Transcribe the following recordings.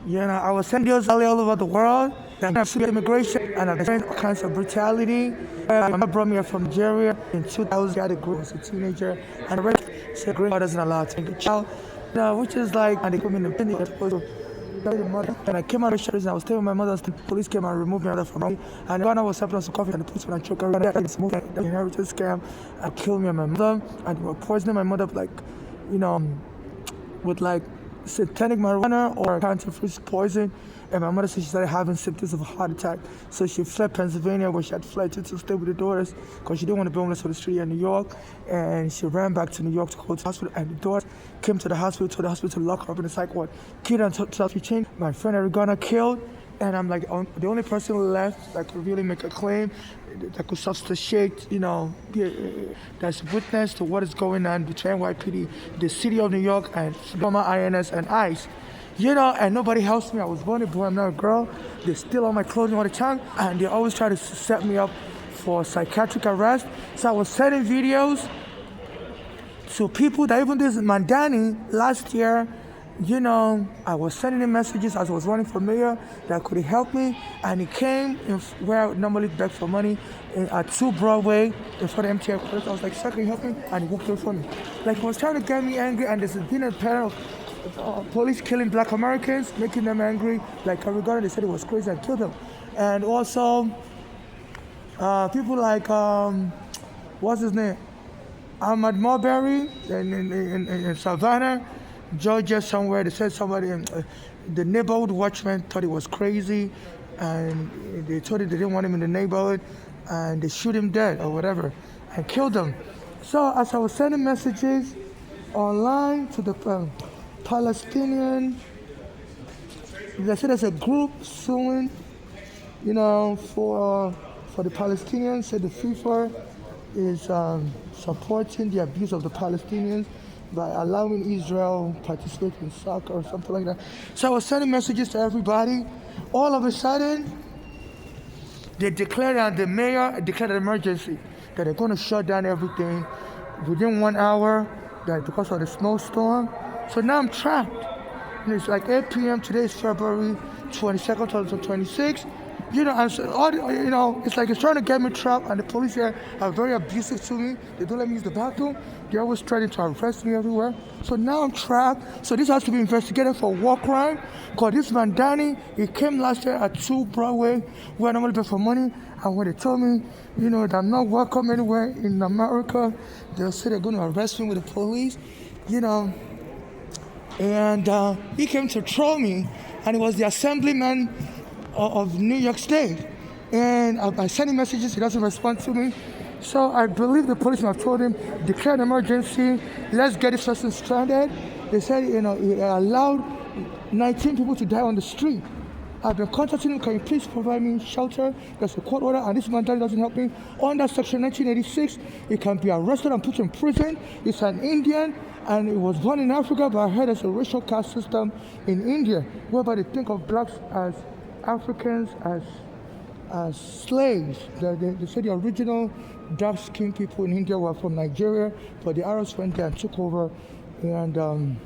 I was sending videos all over the world. Then I see immigration and I've experienced all kinds of brutality. My mom brought me up from Nigeria in 2000. I had a group as a teenager, and the rest said grandma doesn't allow to take a child. Which is like, and they put me in the pen. And I came out of the and I was staying with my mother. The police came and removed me from me. And Ghana was helping us to coffee and the police went and choke her. This movement, the inheritance scam, and killed me and my mother. And they were poisoning my mother with like satanic marijuana or counterfeit poison. And my mother said she started having symptoms of a heart attack. So she fled Pennsylvania, where she had fled to stay with the daughters because she didn't want to be homeless on the street in New York. And she ran back to New York to go to the hospital. And the daughters came to the hospital, told the hospital to lock her up in the psych ward. Killed her until she changed. My friend Arigana killed. And I'm like the only person left that could really make a claim, that could substantiate, that's witness to what is going on between NYPD, the city of New York, and Burma INS and ICE. And nobody helps me. I was born a boy, I'm not a girl. They steal all my clothing all the time, and they always try to set me up for psychiatric arrest. So I was sending videos to people that even this Mandani last year, I was sending him messages as I was running for mayor that could he help me, and he came where I would normally beg for money at 2 Broadway in front of MTA headquarters. I was like, sir, can you help me? And he walked away from me. Like, he was trying to get me angry, and there's been a pattern of police killing black Americans, making them angry. Like Arigana, they said it was crazy and killed them. And also, people like, what's his name? Ahmad Marbury in Savannah, Georgia somewhere. They said somebody, the neighborhood watchman thought it was crazy, and they told him they didn't want him in the neighborhood, and they shoot him dead or whatever, and killed him. So as I was sending messages online to the Palestinian, they said there's a group suing, for the Palestinians. Said the FIFA is supporting the abuse of the Palestinians by allowing Israel participate in soccer or something like that. So I was sending messages to everybody. All of a sudden, they declared, and the mayor declared an emergency, that they're going to shut down everything within 1 hour, that because of the snowstorm. So now I'm trapped. And it's like 8 p.m. Today is February 22nd, 2026. It's like it's trying to get me trapped, and the police here are very abusive to me. They don't let me use the bathroom. They're always trying to arrest me everywhere. So now I'm trapped. So this has to be investigated for war crime. Because this Mandani, he came last year at 2 Broadway, where I normally pay for money. And when they told me, that I'm not welcome anywhere in America, they said they're going to arrest me with the police, And he came to troll me, and it was the assemblyman of New York State. And I sent him messages, he doesn't respond to me. So I believe the policeman told him, declare an emergency, let's get this person stranded. They said, he allowed 19 people to die on the street. I've been contacting him, can you please provide me shelter? There's a court order, and this man doesn't help me. Under Section 1986, he can be arrested and put in prison. He's an Indian, and he was born in Africa, but I heard there's a racial caste system in India, whereby they think of blacks as Africans, as slaves. They say the original dark-skinned people in India were from Nigeria, but the Arabs went there and took over and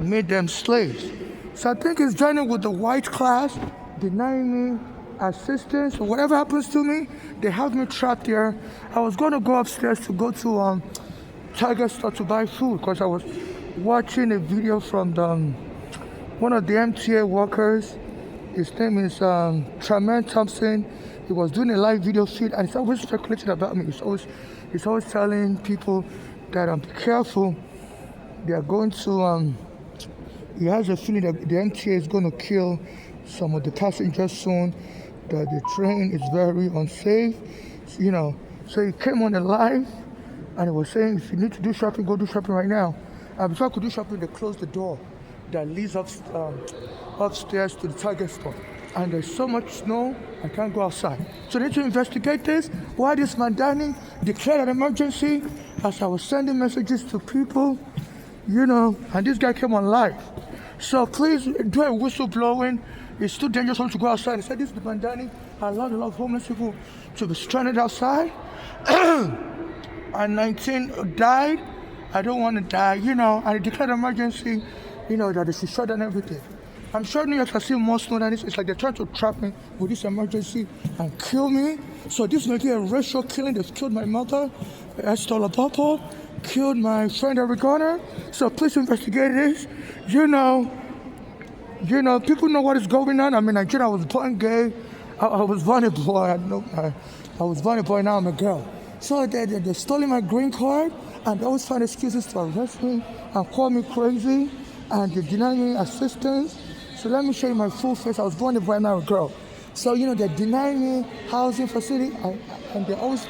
made them slaves. So I think it's joining with the white class, denying me assistance. So whatever happens to me, they have me trapped here. I was going to go upstairs to go to Target store to buy food, because I was watching a video from one of the MTA workers. His name is Tremaine Thompson. He was doing a live video feed, and he's always speculating about me. He's always telling people that be careful. They are going to he has a feeling that the MTA is going to kill some of the passengers soon, that the train is very unsafe, So he came on the live, and he was saying, if you need to do shopping, go do shopping right now. And before I could do shopping, they closed the door that leads upstairs to the Target store. And there's so much snow, I can't go outside. So they need to investigate this. Why this Mandani declared an emergency as I was sending messages to people, and this guy came on live. So please do a whistleblowing. It's too dangerous to go outside. He said this is the Mandani. I allowed a lot of homeless people to be stranded outside. And 19 died. I don't want to die, and I declared an emergency, that they should shut down everything. I'm sure New York has seen more snow than this. It's like they're trying to trap me with this emergency and kill me. So this may be a racial killing. They've killed my mother, Esther Lapopo, killed my friend Arigona. So please investigate this. You know, people know what is going on. I'm in Nigeria. I was born gay. I was born a boy. I was born a boy. Now I'm a girl. So they stole my green card, and they always find excuses to arrest me and call me crazy, and they deny me assistance. So let me show you my full face. I was born a boy, now a girl. So they deny me housing facility, and they always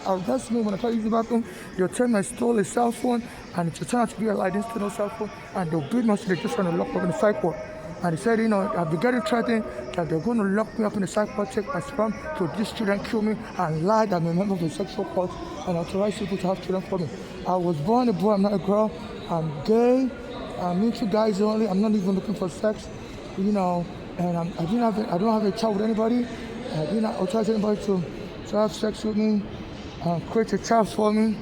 arrest me when I try to use the bathroom. They'll tell me I stole a cell phone, and it will turn out to be a lie. I didn't steal no cell phone, and they'll beat me so they're just trying to lock me up in the psych ward. And they said, I've been getting threatened that they're going to lock me up in the psych ward, take my sperm to this children, kill me, and lie that I'm a member of the sexual cult and authorize people to have children for me. I was born a boy, I'm not a girl. I'm gay. I'm into guys only. I'm not even looking for sex, and I don't have a child with anybody. I did not authorize anybody to have sex with me, create a child for me,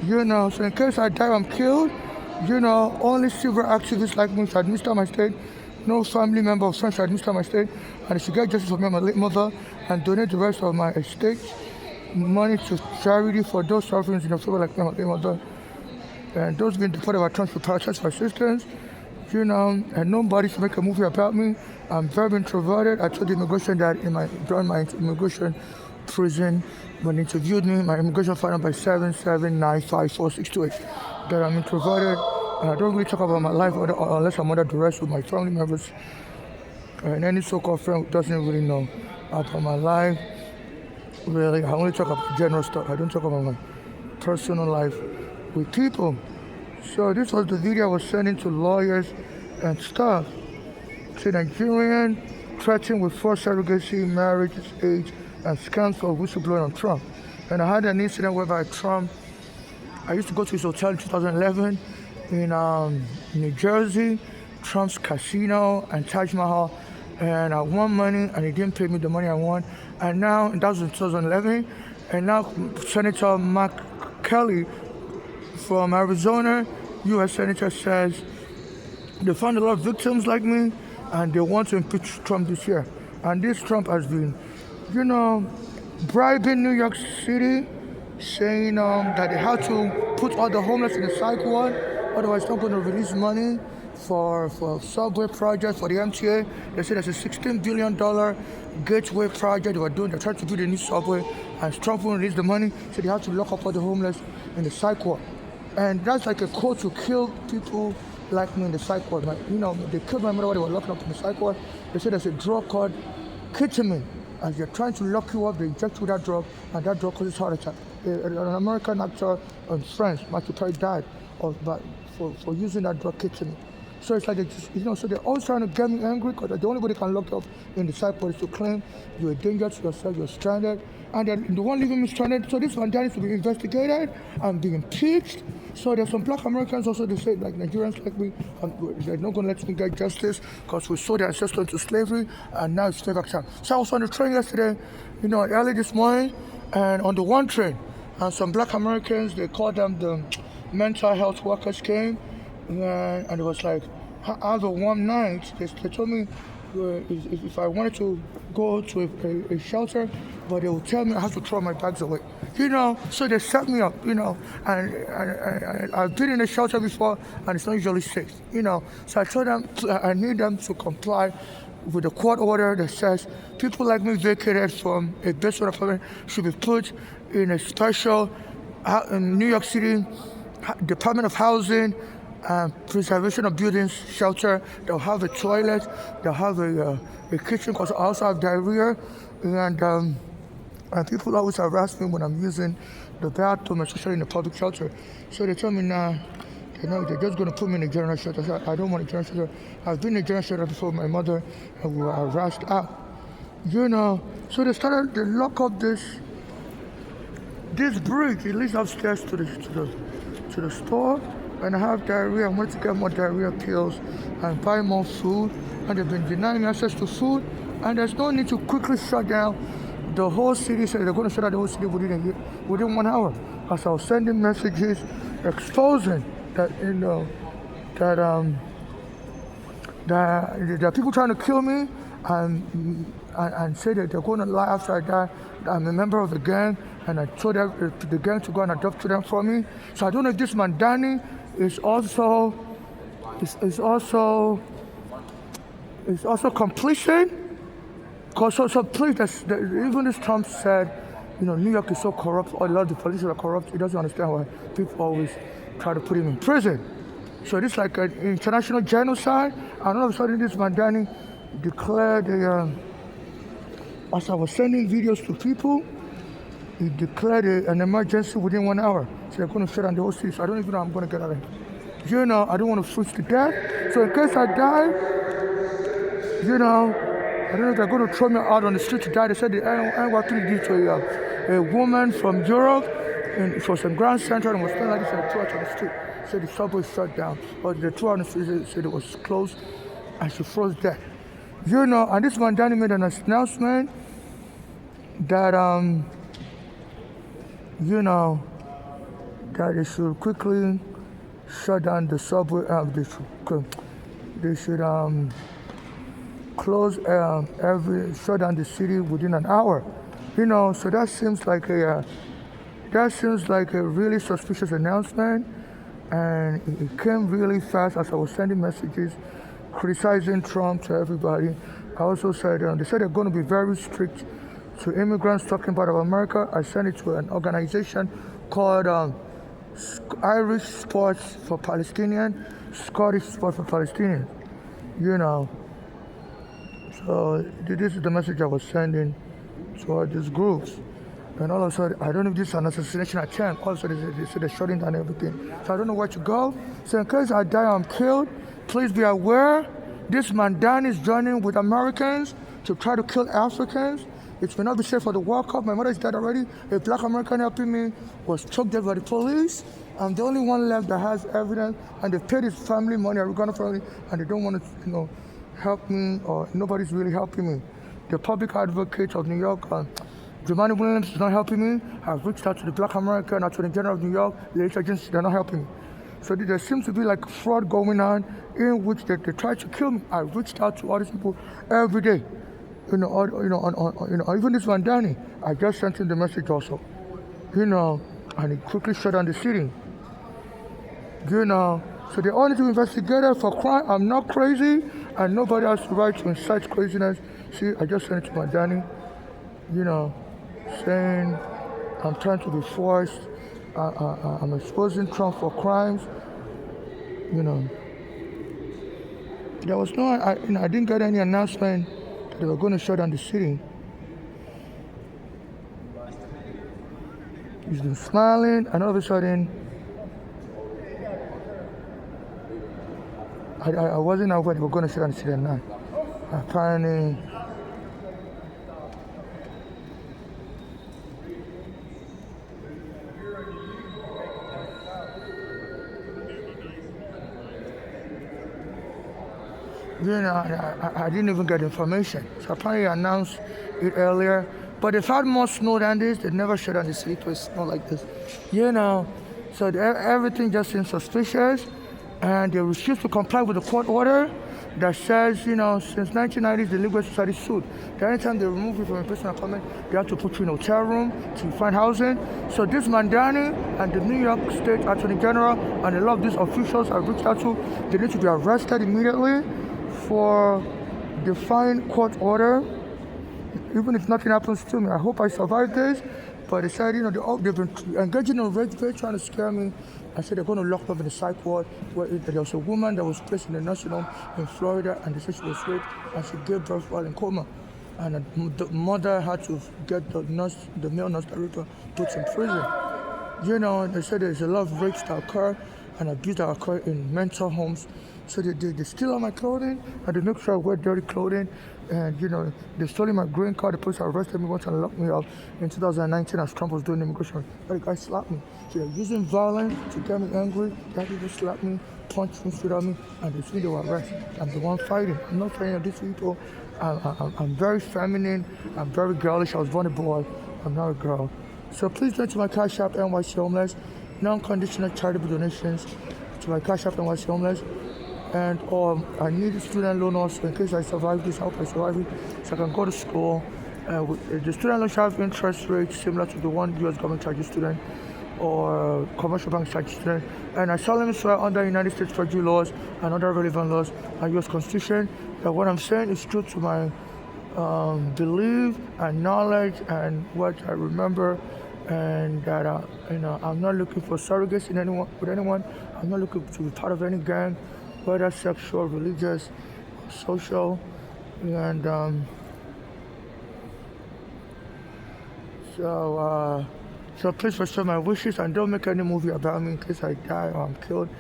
So in case I die, I'm killed. Only civil activists like me should administer my state. No family member or friend should administer my state, and I should get justice for me and my late mother, and donate the rest of my estate money to charity for those suffering in October like me and my late mother, and those being deported by transfer process for assistance. And nobody should make a movie about me. I'm very introverted. I told the immigration that during my immigration prison, when they interviewed me, my immigration file number 7795468, that I'm introverted. And I don't really talk about my life unless I'm under duress with my family members. And any so-called friend doesn't really know about my life. Really, I only talk about general stuff. I don't talk about my personal life with people. So this was the video I was sending to lawyers and stuff. To Nigerian threatened with forced surrogacy, marriage, age, and scams for whistleblowing on Trump. And I had an incident whereby I used to go to his hotel in 2011 in New Jersey, Trump's casino and Taj Mahal, and I won money and he didn't pay me the money I won. And that was in 2011, and now Senator Mark Kelly from Arizona, U.S. Senator, says they found a lot of victims like me and they want to impeach Trump this year. And this Trump has been, bribing New York City, saying that they have to put all the homeless in the psych ward, otherwise they're not going to release money for subway project for the MTA. They said there's a $16 billion gateway project they're trying to build a new subway, and Trump won't release the money, so they have to lock up all the homeless in the psych ward. And that's like a code to kill people like me in the psych ward. They killed my mother while they were locking up in the psych ward. They said there's a drug called ketamine. As they're trying to lock you up, they inject you with that drug, and that drug causes heart attack. An American actor in France, Matthew Perry, died for using that drug ketamine. So it's like so they're always trying to get me angry because the only way they can lock you up in the psych ward is to claim you're a danger to yourself, you're stranded, and then the one leaving me stranded. So this one needs to be investigated and be impeached. So there's some black Americans also, they say, like Nigerians like me, they're not going to let me get justice because we sold their ancestors into slavery and now it's slave action. So I was on the train yesterday, early this morning, and on the one train, and some black Americans, they called them the mental health workers, came, and it was like, out of one night, they told me if I wanted to go to a shelter, but they would tell me I have to throw my bags away. So they set me up, and I've been in a shelter before, and it's not usually safe, So I told them I need them to comply with the court order that says people like me vacated from a basement apartment should be put in a special New York City Department of Housing Preservation of Buildings shelter. They'll have a toilet, they'll have a kitchen, because I also have diarrhea, and people always harass me when I'm using the bathroom, especially in the public shelter. So they tell me now, they're just going to put me in a general shelter. So I don't want a general shelter. I've been in a general shelter before my mother, and we were harassed out. So they lock up this bridge. It leads upstairs to the store. And I have diarrhea. I want to get more diarrhea pills and buy more food. And they've been denying me access to food. And there's no need to quickly shut down the whole city. So they're going to shut down the whole city within 1 hour. As I was sending messages exposing that There are people trying to kill me and say that they're going to lie after I die. I'm a member of the gang, and I told the gang to go and adopt children for me. So I don't know if this man Danny is also complicit. Cause so please, even this Trump said, New York is so corrupt, or a lot of the police are corrupt. He doesn't understand why people always try to put him in prison. So this is like an international genocide, and all of a sudden this man Danny declared as I was sending videos to people, he declared an emergency within 1 hour. So they're going to shut down the whole city. So I don't even know how I'm going to get out of here. I don't want to freeze to death. So in case I die, I don't know if they're going to throw me out on the street to die. They said the NYC did to a woman from Europe, and it was in Grand Central, and was standing like this and threw out on the street. Said the subway shut down, but the threw out on the street said it was closed, and she froze dead. And this man Danny made an announcement that that they should quickly shut down the subway. They should close shut down the city within an hour. So that seems like a really suspicious announcement, and it came really fast as I was sending messages criticizing Trump to everybody. I also said they said they're going to be very strict to immigrants talking about America. I sent it to an organization called Irish Sports for Palestinians, Scottish Sports for Palestinians. So this is the message I was sending to all these groups. And all of a sudden, I don't know if this is an assassination attempt. All of a sudden, they said they're shutting down everything. So I don't know where to go. So in case I die, I'm killed, please be aware, this man Dan is joining with Americans to try to kill Africans. It may not be safe for the World Cup. My mother is dead already. A black American helping me was choked dead by the police. I'm the only one left that has evidence, and they paid his family money, Oregano family, and they don't want to, help me, or nobody's really helping me. The public advocate of New York, Jemani Williams, is not helping me. I've reached out to the Black American, Attorney General of New York, the agencies, they're not helping me. So there seems to be like fraud going on in which they try to kill me. I reached out to all these people every day. Even this man Danny, I just sent him the message also. And he quickly shut down the city. So they all need to investigate it for crime. I'm not crazy, and nobody has the right to incite craziness. See, I just sent it to my Danny, saying I'm trying to be forced. I'm exposing Trump for crimes. There was no, I didn't get any announcement that they were going to shut down the city. He's been smiling, and all of a sudden, I wasn't aware they were going to shut down the city at night. Apparently, I didn't even get information. So apparently I announced it earlier. But they've had more snow than this. They never shut down the city to snow like this. So everything just seems suspicious. And they refuse to comply with the court order that says, since 1990s, the Legal Society sued. Anytime they remove you from a personal apartment, they have to put you in a hotel room to find housing. So this Mandani and the New York State Attorney General and a lot of these officials I've reached out to, they need to be arrested immediately for defying court order. Even if nothing happens to me, I hope I survive this. But they said, they've been engaging in rape, trying to scare me. I said they're going to lock up in the psych ward where there was a woman that was placed in a nursing home in Florida, and they said she was raped and she gave birth while in coma. And the mother had to get the male nurse that raped her, put in prison. They said there's a lot of rapes that occur and abuse that occur in mental homes. So they steal all my clothing, and they make sure I wear dirty clothing. And they stole my green card. The police arrested me once and locked me up in 2019 as Trump was doing immigration. The guy slapped me. So they're using violence to get me angry. That people slapped me, punched me, spit at me, and they think they were arrested. I'm the one fighting. I'm not fighting these people. I'm very feminine. I'm very girlish. I was born a boy. I'm not a girl. So please donate to my Cash App, NYC Homeless. Non-conditional charitable donations to my Cash App, NYC Homeless. and I need a student loan also in case I survive this. I hope I survive it, so I can go to school. The student loan shall have interest rates similar to the one U.S. government charges student or commercial bank charges student. And I solemnly swear under United States federal laws and other relevant laws and U.S. Constitution that what I'm saying is true to my belief and knowledge and what I remember, and that I'm not looking for surrogacy with anyone. I'm not looking to be part of any gang, whether sexual, religious, social, and so please respect my wishes and don't make any movie about me in case I die or I'm killed.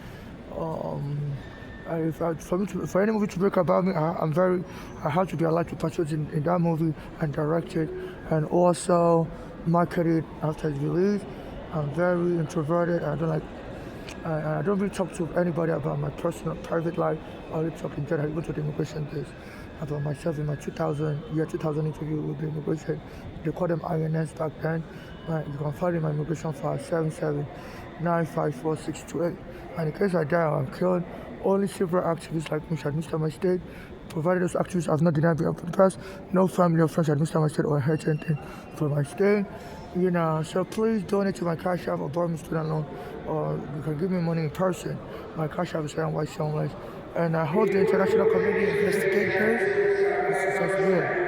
For any movie to break about me, I have to be allowed to participate in that movie and direct it and also market it after it's released. I'm very introverted. I don't really talk to anybody about my personal private life. I only talk in general, even to the immigration case, about myself in my 2000 interview with the immigration. They called them INS back then. You can find in my immigration file 7795468. And in case I die or I'm killed, only civil activists like me shall administer my state, provided those activists have not denied me of the past. No family or friends shall administer my state or inherit anything for my state. So please donate to my cash app or borrow me student loan, or you can give me money in person. My cash app is NYC. And I hope the international community investigate this. This is just weird.